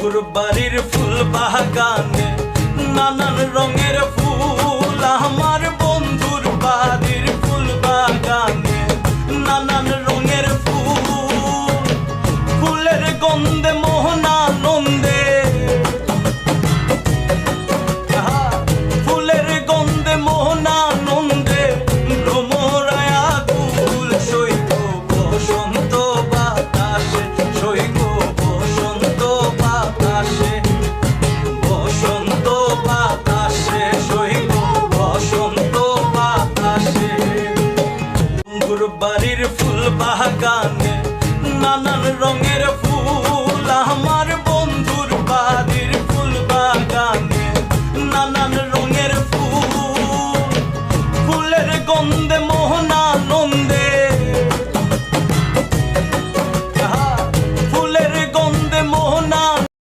বন্ধুর বাড়ির ফুল বাগানে নানান রঙের ফুল। আমার বন্ধুর বাড়ির ফুল বাগানে নানান রঙের ফুল। ফুলের গন্ধে মোহনানন্দে, ফুলের গন্ধে মোহনানন্দে ভ্রমরায় আকুল। সৈক বসন্ত বাতাসে, সৈক বসন্ত বাতাসে, বসন্ত বাতাসে, সৈক বসন্ত বাতাসে। বন্ধুর বাড়ির ফুল বাগানে নানান রঙের ফুল।